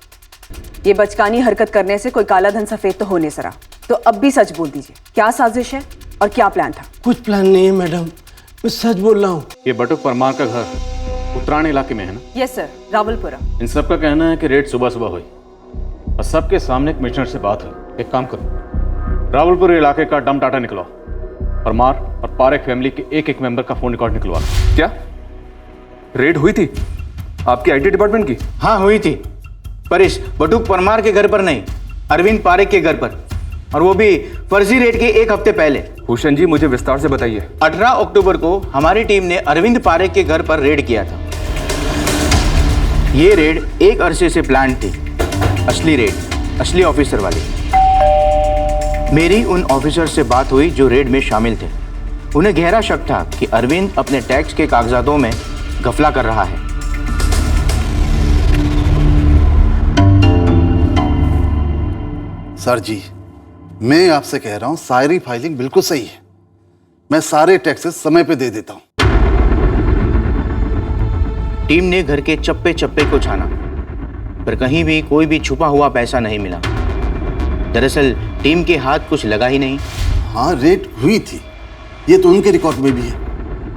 ये बचकानी हरकत करने से कोई काला धन सफेद तो हो नहीं सरा, तो अब भी सच बोल दीजिए, क्या साजिश है और क्या प्लान था? कुछ प्लान नहीं है मैडम, मैं सच बोल रहा हूँ। ये बटुक परमार का घर उत्तरायण इलाके में है ना? Yes sir, Rawalpura. इन सब का कहना है कि रेड सुबह सुबह हुई और सबके सामने कमिश्नर से बात हुई। एक काम करो, रावलपुर इलाके का डम डाटा निकलवाओ, परमार और पारेख फैमिली के एक मेंबर का फोन रिकॉर्ड निकलवा। क्या रेड हुई थी आपकी आईटी डिपार्टमेंट की? हाँ हुई थी, पर इस बटुक परमार के घर पर नहीं, अरविंद पारेख के घर पर, और वो भी फर्जी रेड के 1 हफ्ते पहले। भूषण जी मुझे विस्तार से बताइए। 18 अक्टूबर को हमारी टीम ने अरविंद पारेख के घर पर रेड किया था। ये रेड एक अरसे से प्लान थी, असली रेड, असली ऑफिसर वाली। मेरी उन ऑफिसर से बात हुई जो रेड में शामिल थे। उन्हें गहरा शक था कि अरविंद अपने टैक्स के कागजातों में घपला कर रहा है। सर जी, मैं आपसे कह रहा हूं सारी फाइलिंग बिल्कुल सही है। मैं सारे टैक्सेस समय पे दे देता हूं। टीम ने घर के चप्पे चप्पे को छाना, पर कहीं भी कोई भी छुपा हुआ पैसा नहीं मिला। दरअसल टीम के हाथ कुछ लगा ही नहीं। हाँ रेड हुई थी, ये तो उनके रिकॉर्ड में भी है,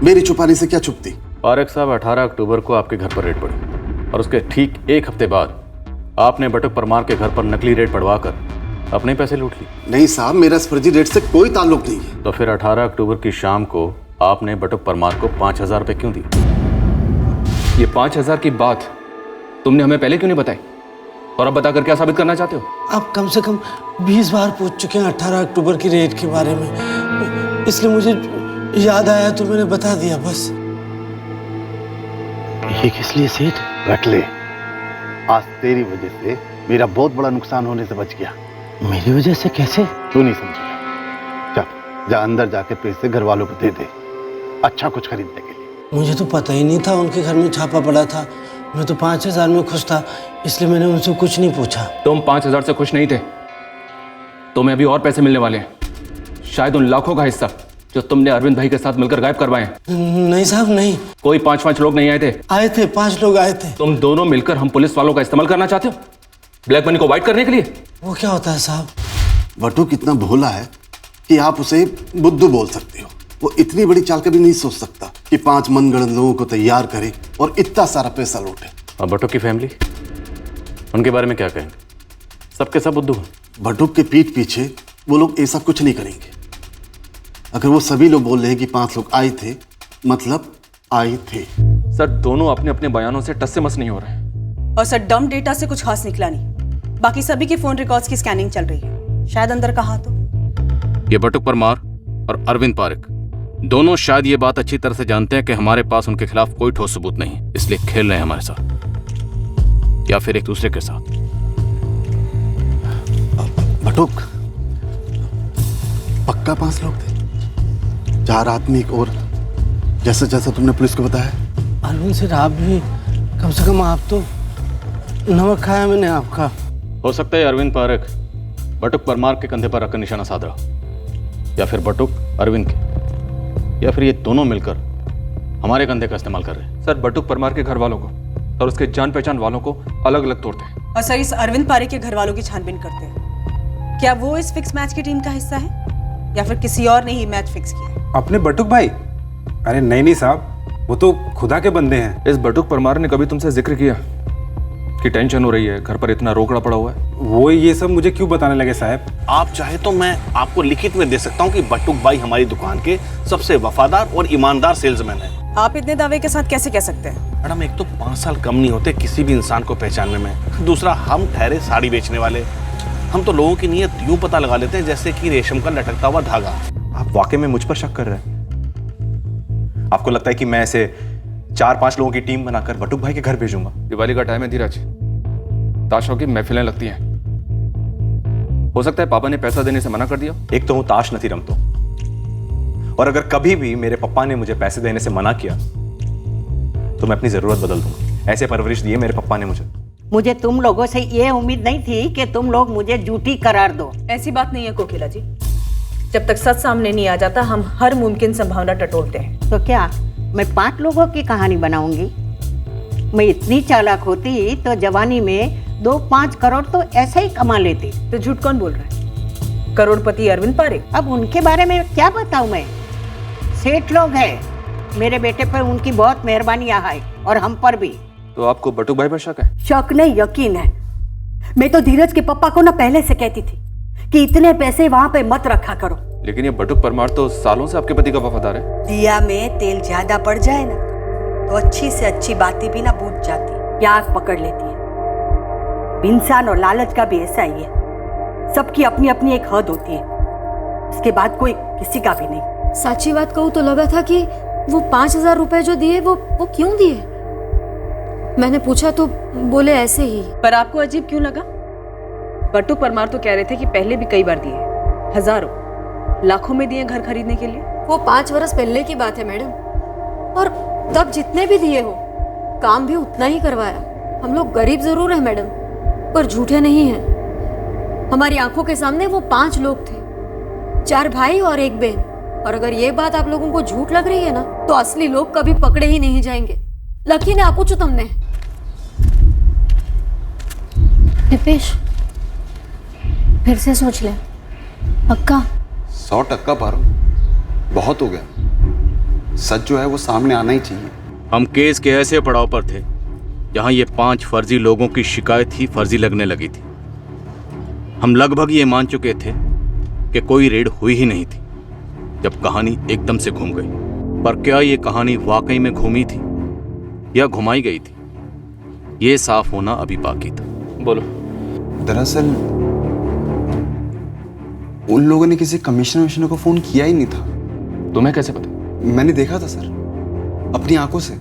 मेरी छुपाने से क्या छुपती। पारेख साहब, 18 अक्टूबर को आपके घर पर रेड पड़ी और उसके ठीक 1 हफ्ते बाद आपने बटुक परमार के घर पर नकली रेड पड़वाकर अपने पैसे लूट लिए। नहीं साहब, मेरा इस फर्जी रेड से कोई ताल्लुक नहीं है। तो फिर 18 अक्टूबर की शाम को आपने बटुक परमार को 5000 रुपए क्यों दिए? ये 5000 की बात तुमने हमें पहले क्यों नहीं बताई? और अब बताकर क्या साबित करना चाहते हो? आप कम से कम 20 बार पूछ चुके हैं 18 अक्टूबर की रेड के बारे में, इसलिए मुझे याद आया तो मैंने बता दिया बस। ये किस लिए सेठ? रख ले, आज तेरी वजह से मेरा बहुत बड़ा नुकसान होने से बच गया। मेरी वजह से कैसे? तू नहीं समझेगा। जा अंदर जाके पैसे घर वालों को दे दे, अच्छा कुछ खरीदने के लिए। मुझे तो पता ही नहीं था उनके घर में छापा पड़ा था। मैं तो 5000 में खुश था, इसलिए मैंने उनसे कुछ नहीं पूछा। तुम 5000 से खुश नहीं थे, तुम्हें अभी और पैसे मिलने वाले हैं, शायद उन लाखों का हिस्सा जो तुमने अरविंद भाई के साथ मिलकर गायब करवाए हैं। नहीं साहब नहीं। कोई 5 लोग नहीं आए थे? आए थे, 5 लोग आए थे। तुम दोनों मिलकर हम पुलिस वालों का इस्तेमाल करना चाहते हो ब्लैक मनी को वाइट करने के लिए? वो क्या होता है साहब? बटुक इतना भोला है कि आप उसे बुद्धू बोल सकते हो। वो इतनी बड़ी चाल कभी नहीं सोच सकता कि 5 मनगढ़ंत लोगों को तैयार करे और इतना सारा पैसा लूटे। और बटुक की फैमिली, उनके बारे में क्या कहेंगे? सबके सब बुद्धू हैं। बटुक के पीठ पीछे वो लोग ऐसा कुछ नहीं करेंगे। अगर वो सभी लोग बोल रहे हैं कि 5 लोग आए थे, मतलब आए थे। सर दोनों अपने अपने बयानों से टस से मस नहीं हो रहे, और सर डम डेटा से कुछ खास निकला नहीं। बाकी सभी के फोन रिकॉर्ड्स की स्कैनिंग चल रही है, शायद अंदर कहा तो। ये बटुक परमार और अरविंद पारेख दोनों शायद ये बात अच्छी तरह से जानते हैं कि हमारे पास उनके खिलाफ कोई ठोस सबूत नहीं है, इसलिए खेल रहे हैं हमारे साथ या फिर एक दूसरे के साथ। बटुक, पक्का 5 लोग थे, 4 आदमी एक और, जैसे जैसे तुमने पुलिस को बताया। अरविंद सर, आप भी कम से कम आप तो नमक खाया मैंने आपका। हो सकता है अरविंद पारेख बटुक परमार के कंधे पर रखकर निशाना साध रहा, या फिर बटुक अरविंद के, या फिर ये दोनों मिलकर हमारे कंधे का इस्तेमाल कर रहे हैं। सर बटुक परमार के घर वालों को और उसके जान पहचान वालों को अलग अलग तोड़ते हैं और सर इस अरविंद पारेख के घर वालों की छानबीन करते हैं। क्या वो इस फिक्स मैच की टीम का हिस्सा है या फिर किसी और ने ही मैच फिक्स किया? अपने बटुक भाई? अरे नहीं साहब, वो तो खुदा के बंदे हैं। इस बटुक परमार ने कभी तुमसे जिक्र किया कि टेंशन हो रही है, घर पर इतना रोकड़ा पड़ा हुआ है? वो ये सब मुझे क्यों बताने लगे साहब? आप चाहे तो मैं आपको लिखित में दे सकता हूँ कि बटुक भाई हमारी दुकान के सबसे वफादार और ईमानदार सेल्समैन है। आप इतने दावे के साथ कैसे कह सकते हैं? मैडम, एक तो 5 साल कम नहीं होते किसी भी इंसान को पहचानने में, दूसरा हम ठहरे साड़ी बेचने वाले, हम तो लोगों की नीयत यूं पता लगा लेते हैं जैसे कि रेशम का लटकता हुआ धागा। आप वाकई में मुझ पर शक कर रहे हैं? आपको लगता है कि मैं ऐसे 4-5 लोगों की टीम बनाकर बटुक भाई के घर भेजूंगा? दिवाली का टाइम है धीरज, ताशों की महफिलें लगती हैं, हो सकता है पापा ने पैसा देने से मना कर दिया। एक तो हूं ताश नहीं रमतो, और अगर कभी भी मेरे पापा ने मुझे पैसे देने से मना किया तो मैं अपनी जरूरत बदल दूंगा। ऐसे परवरिश दिए मेरे पापा ने मुझे तुम लोगों से ये उम्मीद नहीं थी कि तुम लोग मुझे झूठी करार दो। ऐसी बात नहीं है कोकिला जी, जब तक सच सामने नहीं आ जाता हम हर मुमकिन संभावना टटोलते हैं। तो क्या मैं 5 लोगों की कहानी बनाऊंगी? मैं इतनी चालाक होती तो जवानी में 2-5 करोड़ तो ऐसे ही कमा लेती। तो झूठ कौन बोल रहा है? करोड़पति अरविंद पारेख। अब उनके बारे में क्या बताऊं मैं? सेठ लोग हैं, मेरे बेटे पर उनकी बहुत मेहरबानी है और हम पर भी। तो आपको बटुक भाई पर शक है? शक नहीं, यकीन है। मैं तो धीरज के पापा को ना पहले से कहती थी कि इतने पैसे वहां पे मत रखा करो। लेकिन ये बटुक परमार तो सालों से आपके पति का वफादार है। दिया में तेल ज्यादा पड़ जाए ना तो अच्छी से अच्छी बातें भी ना बुझ जाती, प्यास पकड़ लेती है। इंसान और लालच का भी ऐसा ही है, सबकी अपनी अपनी एक हद होती है, उसके बाद कोई किसी का भी नहीं। सच्ची बात कहूँ तो लगा था कि वो 5,000 रुपए जो दिए वो क्यों दिए? मैंने पूछा तो बोले ऐसे ही। पर आपको अजीब क्यों लगा? बटुक परमार तो कह रहे थे कि पहले भी कई बार दिए, हजारों लाखों में दिए घर खरीदने के लिए। वो 5 वर्ष पहले की बात है मैडम, और तब जितने भी दिए हो काम भी उतना ही करवाया। हम लोग गरीब जरूर है मैडम, पर झूठे नहीं हैं। हमारी आंखों के सामने वो 5 लोग थे, 4 भाई और 1 बहन। और अगर ये बात आप लोगों को झूठ लग रही है ना, तो असली लोग कभी पकड़े ही नहीं जाएंगे। लकी ने पूछो तुमने। दिपेश, फिर से सोच ले, पक्का? 100% पारो, बहुत हो गया। सच जो है वो सामने आना ही चाहिए। हम केस के ऐसे पड़ाव पर थे जहां ये 5 फर्जी लोगों की शिकायत ही फर्जी लगने लगी थी। हम लगभग ये मान चुके थे कि कोई रेड हुई ही नहीं थी जब कहानी एकदम से घूम गई। पर क्या ये कहानी वाकई में घूमी थी या घुमाई गई थी, ये साफ होना अभी बाकी था। बोलो। दरअसल उन लोगों ने किसी कमिश्नर को फोन किया ही नहीं था। तुम्हें कैसे पता? मैंने देखा था सर, अपनी आंखों से।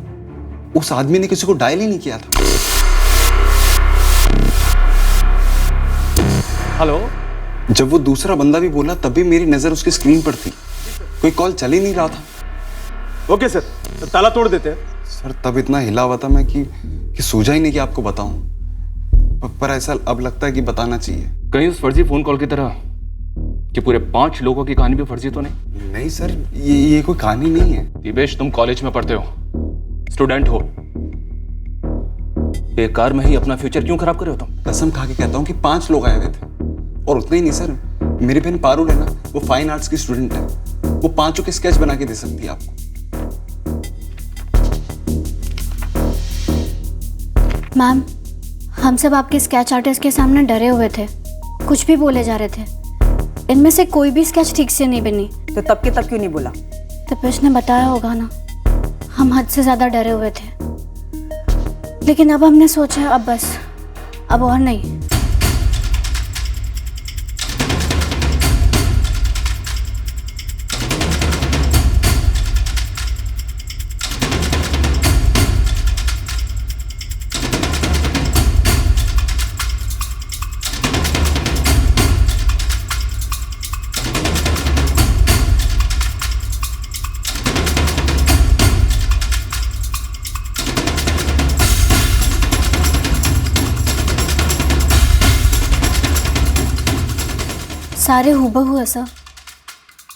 उस आदमी ने किसी को डायल ही नहीं किया था। हेलो। जब वो दूसरा बंदा भी बोला तब भी मेरी नजर उसकी स्क्रीन पर थी, कोई कॉल चल ही नहीं रहा था। ओके सर, ताला तोड़ देते हैं। सर तब इतना हिला हुआ था मैं कि सूझा ही नहीं कि आपको बताऊं, पर ऐसा अब लगता है कि बताना चाहिए। कहीं उस फर्जी फोन कॉल की तरह कि पूरे 5 लोगों की कहानी भी फर्जी तो नहीं? नहीं सर, ये कोई कहानी नहीं है। दिपेश, तुम कॉलेज में पढ़ते हो, स्टूडेंट हो, बेकार में ही अपना फ्यूचर क्यों खराब कर रहे हो तुम? कसम खा के कहता हूँ कि 5 लोग आए हुए थे, और उतना ही नहीं सर, मेरी बहन पारुल है ना, वो फाइन आर्ट्स की स्टूडेंट है, वो 5 के स्केच बना के दे सकती है आपको। मैम, हम सब आपके स्केच आर्टिस्ट के सामने डरे हुए थे, कुछ भी बोले जा रहे थे। इनमें से कोई भी स्केच ठीक से नहीं बनी। तो तब के तब क्यों नहीं बोला? दिपेश ने बताया होगा ना, हम हद से ज्यादा डरे हुए थे। लेकिन अब हमने सोचा अब बस, अब और नहीं। सारे हूबहू ऐसा।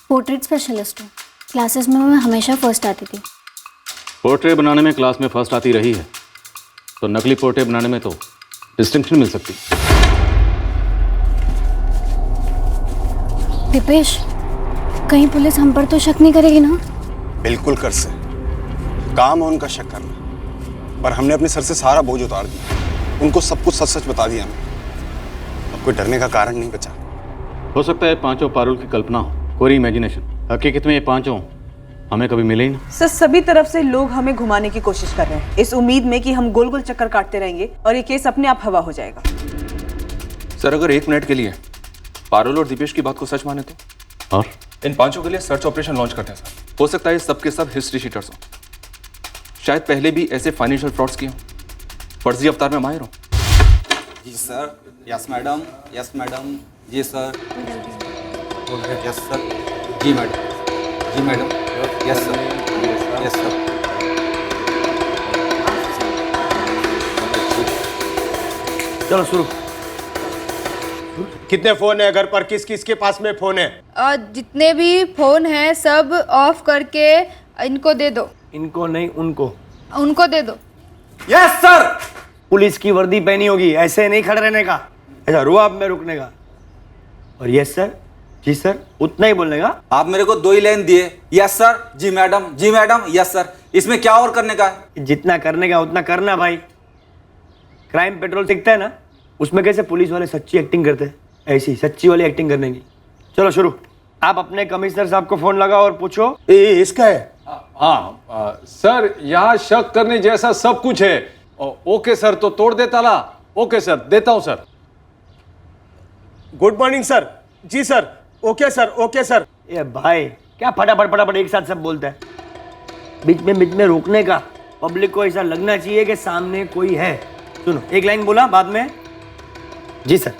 पोर्ट्रेट स्पेशलिस्ट हूँ, क्लासेस में मैं हमेशा फर्स्ट आती थी। पोर्ट्रेट बनाने में क्लास में फर्स्ट आती रही है तो नकली पोर्ट्रेट बनाने में तो डिस्टिंक्शन मिल सकती। दीपेश, कहीं पुलिस हम पर तो शक नहीं करेगी ना? बिल्कुल कर से, काम है उनका शक करना, पर हमने अपने सर से सारा बोझ उतार दिया, उनको सब कुछ सच सच बता दिया हमने। अब कोई डरने का कारण नहीं बचा। हो सकता है पांचों पारुल की कल्पना हो, कोई इमेजिनेशन। हकीकत में ये पांचों हमें कभी मिले ही ना। सर, सभी तरफ से लोग हमें घुमाने की कोशिश कर रहे हैं, इस उम्मीद में कि हम गोल गोल चक्कर काटते रहेंगे और ये केस अपने आप हवा हो जाएगा। सर, अगर 1 मिनट के लिए पारुल और दीपेश की बात को सच माने तो, और इन पांचों के लिए सर्च ऑपरेशन लॉन्च करते हैं सर। हो सकता है सब के सब हिस्ट्री शीटर्स हो, शायद पहले भी ऐसे फाइनेंशियल फ्रॉड्स किए हो, फर्जी अवतार में माहिर हो। जी sir, yes madam, yes madam, जी सर, यस सर, जी मैडम, जी madam, yes sir, yes sir. चलो शुरू। कितने फोन है घर पर, किस किस के पास में फोन है? जितने भी फोन हैं सब ऑफ करके इनको दे दो। इनको नहीं, उनको। उनको दे दो। Yes sir. पुलिस की वर्दी पहनी होगी, ऐसे नहीं खड़े रहने का, ऐसा रुआब में रुकने का। और यस सर, जी सर, उतना ही बोलने का। आप मेरे को 2 ही लाइन दिए, यस सर, जी मैडम, जी मैडम, यस सर, इसमें क्या और करने का है? जितना करने का उतना करना भाई। क्राइम पेट्रोल दिखता है ना, उसमें कैसे पुलिस वाले सच्ची एक्टिंग करते हैं, ऐसी सच्ची वाली एक्टिंग करने की। चलो शुरू। आप अपने कमिश्नर साहब को फोन लगाओ और पूछो इसका है। हाँ सर, यहाँ शक करने जैसा सब कुछ है। ओके सर, तो तोड़ दे ताला। ओके सर, देता हूं सर। Good morning sir. जी sir, okay sir, okay sir. ये भाई क्या फटाफट फटाफट एक साथ सब बोलता है, बीच में रोकने का। पब्लिक को ऐसा लगना चाहिए कि सामने कोई है। सुनो, एक लाइन बोला, बाद में जी सर,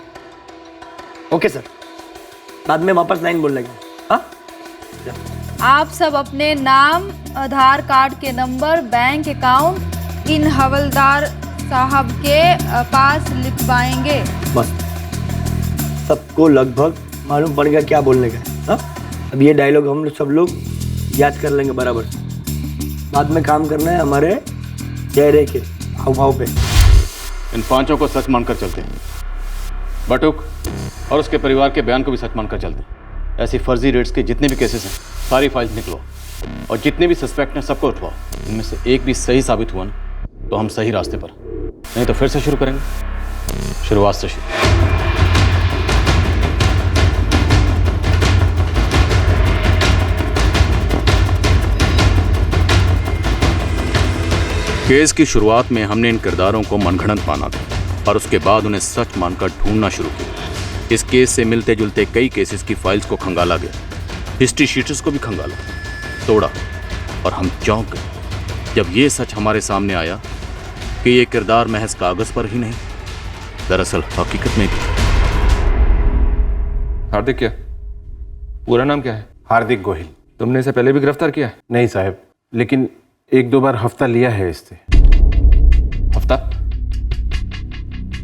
ओके सर, बाद में वापस लाइन बोल लगे। हाँ, आप सब अपने नाम, आधार कार्ड के नंबर, बैंक अकाउंट इन हवलदार साहब के पास लिखवाएंगे। बस सबको लगभग मालूम पड़ गया क्या बोलने का है। हाँ, अब ये डायलॉग हम सब लोग याद कर लेंगे बराबर। बाद में काम करना है हमारे चेहरे के हाव भाव पे। इन पांचों को सच मानकर चलते हैं, बटुक और उसके परिवार के बयान को भी सच मानकर चलते हैं। ऐसी फर्जी रेट्स के जितने भी केसेस हैं सारी फाइल्स निकलो और जितने भी सस्पेक्ट हैं सबको उठवाओ। इनमें से एक भी सही साबित हुआ ना तो हम सही रास्ते पर, नहीं तो फिर से शुरू करेंगे, शुरुआत से शुरू। केस की शुरुआत में हमने इन किरदारों को मनगढ़ंत माना था और उसके बाद उन्हें सच मानकर ढूंढना शुरू किया। इस केस से मिलते जुलते कई केसेस की फाइल्स को खंगाला गया, हिस्ट्री शीटर्स को भी खंगाला, तोड़ा और हम चौंक गए जब ये सच हमारे सामने आया कि ये किरदार महज कागज पर ही नहीं, दरअसल हकीकत में भी। हार्दिक क्या पूरा नाम क्या है? हार्दिक गोहिल। तुमने इसे पहले भी गिरफ्तार किया है? नहीं साहब, लेकिन 1-2 बार हफ्ता लिया है इससे। हफ्ता?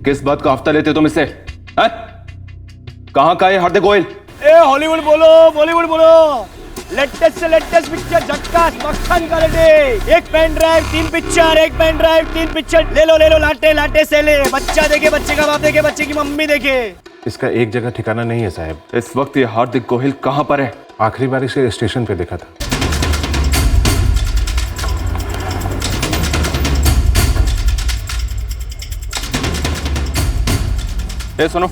किस बात का हफ्ता लेते तुम इससे? कहां का है हार्दिक गोहिल? हॉलीवुड बोलो, बॉलीवुड बोलो, लेटेस्ट से लेटेस्ट पिक्चर, झक्कास मक्खन का लेटे। एक पेन ड्राइव 3 पिक्चर, एक पेन ड्राइव 3 पिक्चर, ले लो लाटे लाटे से ले। बच्चा देखे, बच्चे का बाप देखे, बच्चे की मम्मी देखे। इसका एक जगह ठिकाना नहीं है साहब। इस वक्त ये हार्दिक गोहिल कहां पर है? आखिरी बार इसे स्टेशन पे देखा था। ए सुनो,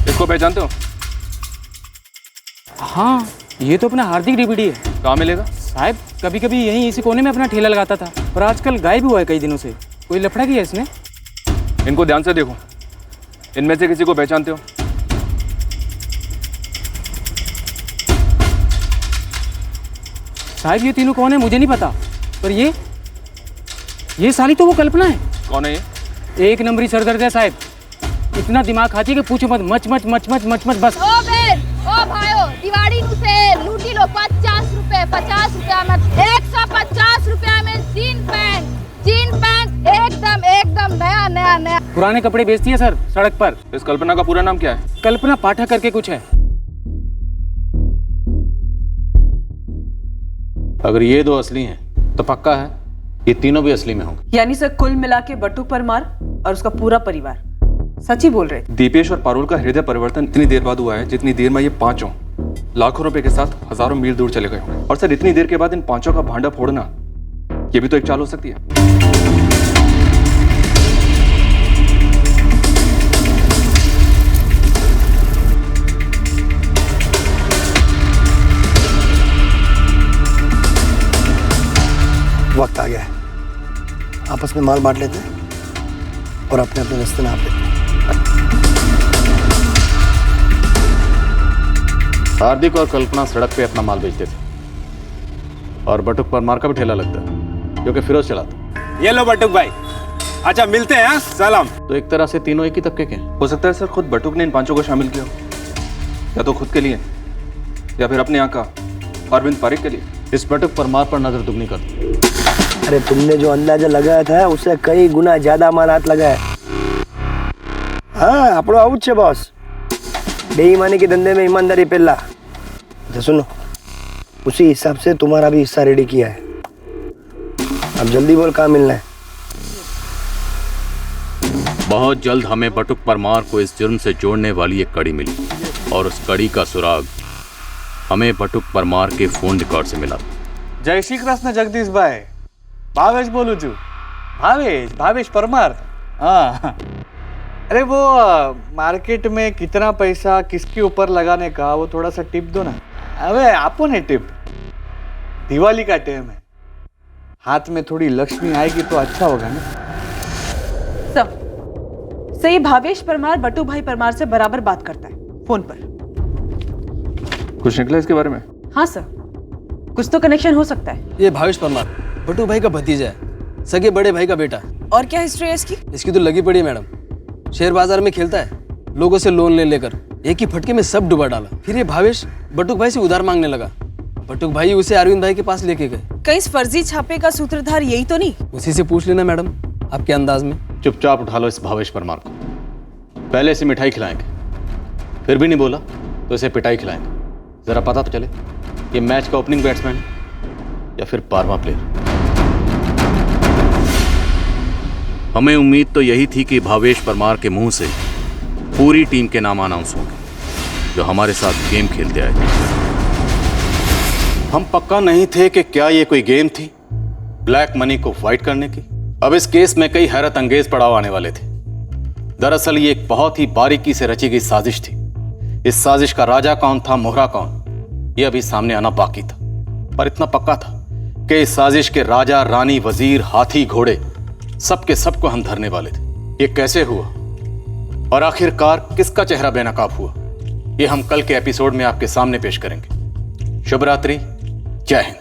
इसको पहचानते हो? हाँ, ये तो अपना हार्दिक डीवीडी है। कहाँ मिलेगा? साहब कभी कभी यहीं इसी कोने में अपना ठेला लगाता था और आजकल गायब हुआ है कई दिनों से। कोई लफड़ा किया इसने? इनको ध्यान से देखो, इनमें से किसी को पहचानते हो? साहब ये तीनों कौन है मुझे नहीं पता, पर ये साली तो वो कल्पना है। कौन है ये? एक नंबरी सरदर्द है साहब, इतना दिमाग खाती है कि पूछो मत। Much much much much much much बस। ओ बेन, ओ भाइयों, दिवाली नु सेल लूटी लो 50 रुपए में 150 रुपया में जीन पैंट एकदम नया नया नया। पुराने कपड़े बेचती है सर सड़क पर। इस कल्पना का पूरा नाम क्या है? कल्पना पाठक करके कुछ है। अगर ये दो असली हैं तो पक्का है ये तीनों भी असली में होंगे। यानी सर कुल मिला के बटुक परमार और उसका पूरा परिवार सच ही बोल रहे थे। दीपेश और पारुल का हृदय परिवर्तन इतनी देर बाद हुआ है जितनी देर में ये पांचों लाखों रुपए के साथ हजारों मील दूर चले गए होंगे। और सर इतनी देर के बाद इन पांचों का भांडा फोड़ना ये भी तो एक चाल हो सकती है। वक्त आ गया है, आपस में माल बांट लेते हैं और अपने अपने रास्ते नाप लेते हैं। हार्दिक और कल्पना सड़क पे अपना माल बेचते थे और बटुक परमार का भी ठेला लगता है जो कि फिरोज चलाता। ये लो बटुक भाई, अच्छा मिलते हैं। हाँ सलाम। तो एक तरह से तीनों एक ही तबके के हैं। हो सकता है सर खुद बटुक ने इन पांचों को शामिल किया हो, या तो खुद के लिए या फिर अपने यहाँ का अरविंद पारिक के लिए। इस बटुक परमार पर नजर दुगनी कर दो। अरे तुमने जो अंदाजा लगाया था उससे कई गुना ज्यादा माल हाथ लगा है। हाँ आपड़ो आउट छे बॉस, बेईमानी के धंधे में ईमानदारी पहला। अच्छा सुनो, उसी हिसाब से तुम्हारा भी हिस्सा रेडी किया है। अब जल्दी बोल कहाँ मिलना है। बहुत जल्द हमें बटुक परमार को इस जुर्म से जोड़ने वाली एक कड़ी मिली और उस कड़ी का सुराग हमें बटुक परमार के फोन रिकॉर्ड से मिला। जय श्री कृष्ण जगदीश भाई, भावेश बोलू छू। भावेश परमार। हाँ अरे वो मार्केट में कितना पैसा किसके ऊपर लगाने का वो थोड़ा सा टिप दो ना। अबे आपो ने टिप, दिवाली का टाइम है, हाथ में थोड़ी लक्ष्मी आएगी तो अच्छा होगा ना। सही भावेश परमार बटू भाई परमार से बराबर बात करता है फोन पर। कुछ निकला इसके बारे में? हाँ सर, कुछ तो कनेक्शन हो सकता है। ये भावेश परमार बटू भाई का भतीजा है, सगे बड़े भाई का बेटा। और क्या हिस्ट्री है इसकी? इसकी तो लगी पड़ी है मैडम, शेयर बाजार में खेलता है, लोगों से लोन ले लेकर एक ही फटके में सब डुबा डाला। फिर ये भावेश बटुक भाई से उधार मांगने लगा। बटुक भाई उसे अरविंद भाई के पास लेके गए। कहीं इस फर्जी छापे का सूत्रधार यही तो नहीं? उसी से पूछ लेना मैडम आपके अंदाज में। चुपचाप उठा लो इस भावेश परमार को, पहले इसे मिठाई खिलाएंगे, फिर भी नहीं बोला तो इसे पिटाई खिलाएंगे। जरा पता तो चले ये मैच का ओपनिंग बैट्समैन है या फिर 12वां प्लेयर। हमें उम्मीद तो यही थी कि भावेश परमार के मुंह से पूरी टीम के नाम अनाउंस होंगे जो हमारे साथ गेम खेलते आए थे। हम पक्का नहीं थे कि क्या ये कोई गेम थी ब्लैक मनी को फाइट करने की। अब इस केस में कई हैरत अंगेज पड़ाव आने वाले थे। दरअसल ये एक बहुत ही बारीकी से रची गई साजिश थी। इस साजिश का राजा कौन था, मोहरा कौन, ये अभी सामने आना बाकी था। पर इतना पक्का था कि इस साजिश के राजा, रानी, वजीर, हाथी, घोड़े सबके सबको हम धरने वाले थे। ये कैसे हुआ और आखिरकार किसका चेहरा बेनकाब हुआ, ये हम कल के एपिसोड में आपके सामने पेश करेंगे। शुभ रात्रि, जय हिंद।